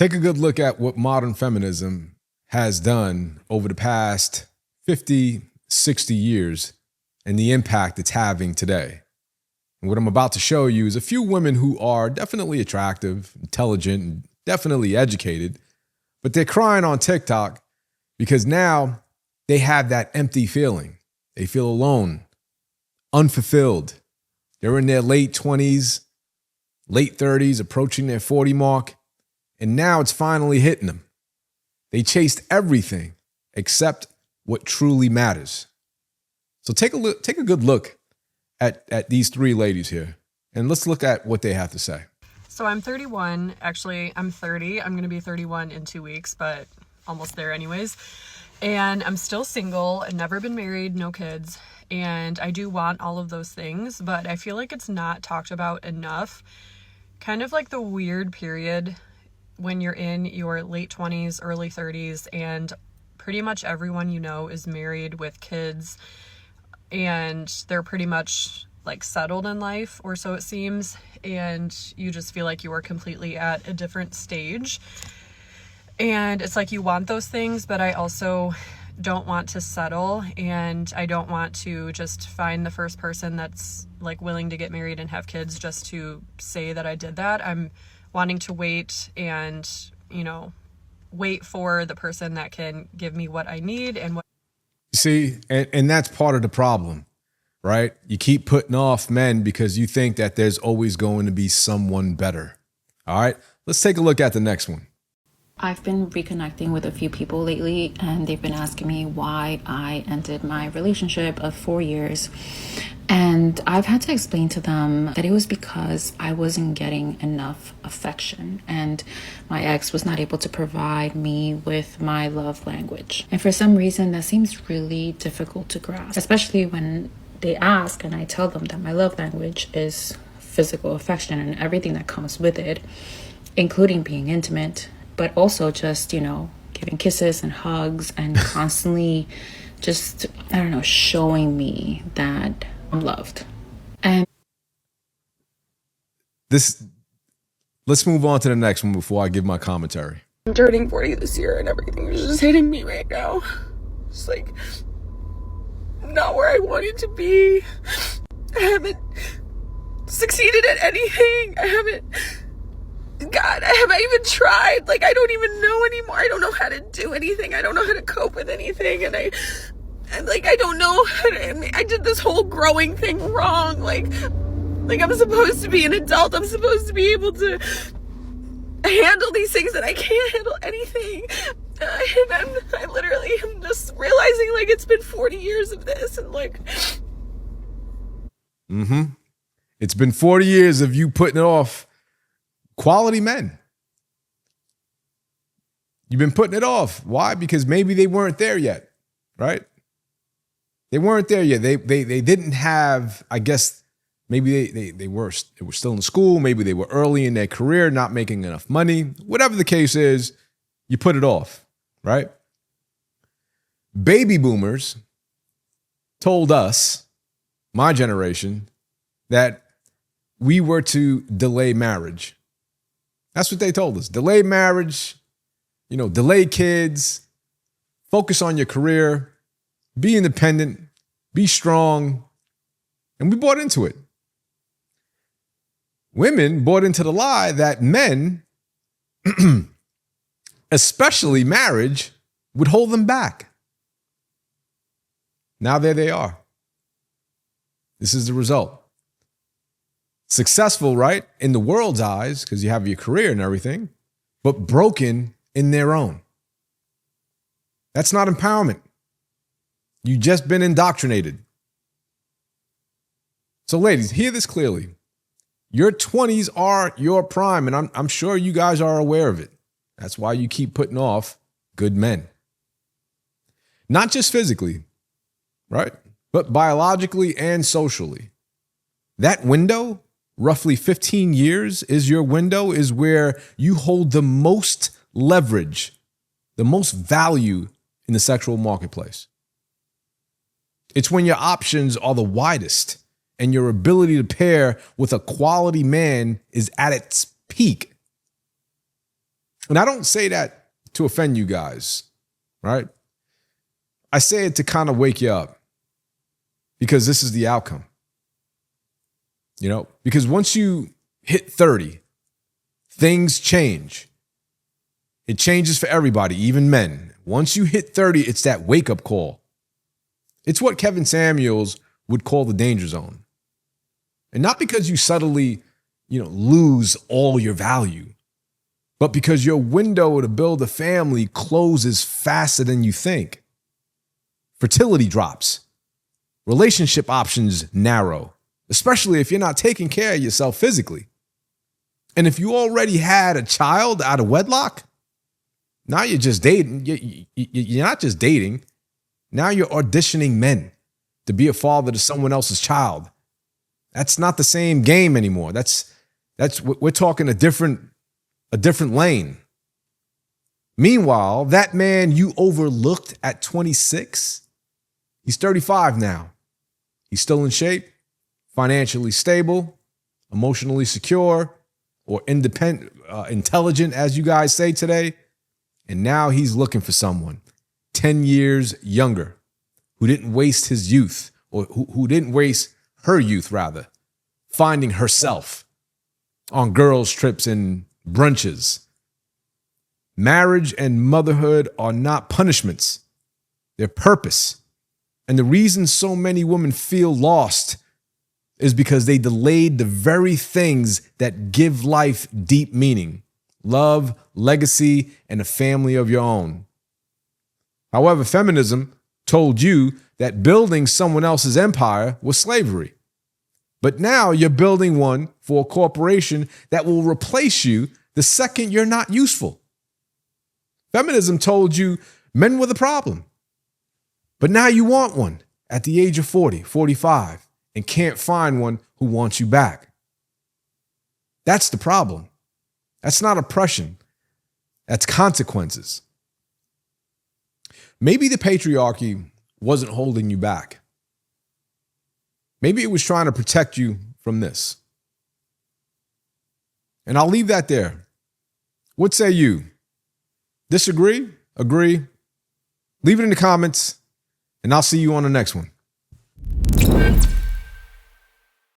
Take a good look at what modern feminism has done over the past 50, 60 years and the impact it's having today. And what I'm about to show you is a few women who are definitely attractive, intelligent, and definitely educated, but they're crying on TikTok because now they have that empty feeling. They feel alone, unfulfilled. They're in their late 20s, late 30s, approaching their 40 mark, and now it's finally hitting them. They chased everything except what truly matters. So take a good look at these three ladies here, and let's look at what they have to say. So I'm 31. Actually, I'm 30. I'm going to be 31 in 2 weeks, but almost there anyways. And I'm still single and never been married, no kids. And I do want all of those things, but I feel like it's not talked about enough. Kind of like the weird period when you're in your late 20s, early 30s, and pretty much everyone you know is married with kids, and they're pretty much like settled in life, or so it seems, and you just feel like you are completely at a different stage. And it's like you want those things, but I also don't want to settle, and I don't want to just find the first person that's like willing to get married and have kids just to say that I did that. I'm wanting to wait and, wait for the person that can give me what I need and what. See, and that's part of the problem, right? You keep putting off men because you think that there's always going to be someone better. All right, let's take a look at the next one. I've been reconnecting with a few people lately, and they've been asking me why I ended my relationship of 4 years. And I've had to explain to them that it was because I wasn't getting enough affection, and my ex was not able to provide me with my love language. And for some reason, that seems really difficult to grasp, especially when they ask and I tell them that my love language is physical affection and everything that comes with it, including being intimate, but also just, giving kisses and hugs and constantly just, showing me that I'm loved. And let's move on to the next one before I give my commentary. I'm turning 40 this year and everything is just hitting me right now. It's like not where I wanted to be. I haven't succeeded at anything. God, have I even tried? Like, I don't even know anymore. I don't know how to do anything. I don't know how to cope with anything. And I don't know how to, I did this whole growing thing wrong. Like I'm supposed to be an adult. I'm supposed to be able to handle these things, and I can't handle anything. And I literally am just realizing, like, it's been 40 years of this, and like. It's been 40 years of you putting it off. Quality men. You've been putting it off. Why? Because maybe they weren't there yet, right? They weren't there yet. They didn't have, I guess, maybe they were still in school. Maybe they were early in their career, not making enough money. Whatever the case is, you put it off, right? Baby boomers told us, my generation, that we were to delay marriage. That's what they told us. Delay marriage, delay kids, focus on your career, be independent, be strong. And we bought into it. Women bought into the lie that men, especially marriage, would hold them back. Now there they are. This is the result. Successful, right, in the world's eyes, because you have your career and everything, but broken in their own. That's not empowerment. You've just been indoctrinated. So ladies, hear this clearly. Your 20s are your prime, and I'm sure you guys are aware of it. That's why you keep putting off good men. Not just physically, right, but biologically and socially. That window, roughly 15 years is your window, is where you hold the most leverage, the most value in the sexual marketplace. It's when your options are the widest and your ability to pair with a quality man is at its peak. And I don't say that to offend you guys, right? I say it to kind of wake you up because this is the outcome. Because once you hit 30, things change. It changes for everybody, even men. Once you hit 30, it's that wake-up call. It's what Kevin Samuels would call the danger zone. And not because you suddenly, lose all your value, but because your window to build a family closes faster than you think. Fertility drops. Relationship options narrow, especially if you're not taking care of yourself physically. And if you already had a child out of wedlock, now you're just dating. You're not just dating. Now you're auditioning men to be a father to someone else's child. That's not the same game anymore. We're talking a different lane. Meanwhile, that man you overlooked at 26, he's 35 now. He's still in shape, financially stable, emotionally secure, or independent, intelligent, as you guys say today. And now he's looking for someone 10 years younger who didn't waste his youth, or who didn't waste her youth, rather, finding herself on girls' trips and brunches. Marriage and motherhood are not punishments. They're purpose. And the reason so many women feel lost is because they delayed the very things that give life deep meaning: love, legacy, and a family of your own. However, feminism told you that building someone else's empire was slavery. But now you're building one for a corporation that will replace you the second you're not useful. Feminism told you men were the problem. But now you want one at the age of 40, 45, and can't find one who wants you back. That's the problem. That's not oppression. That's consequences. Maybe the patriarchy wasn't holding you back. Maybe it was trying to protect you from this. And I'll leave that there. What say you? Disagree? Agree? Leave it in the comments, and I'll see you on the next one.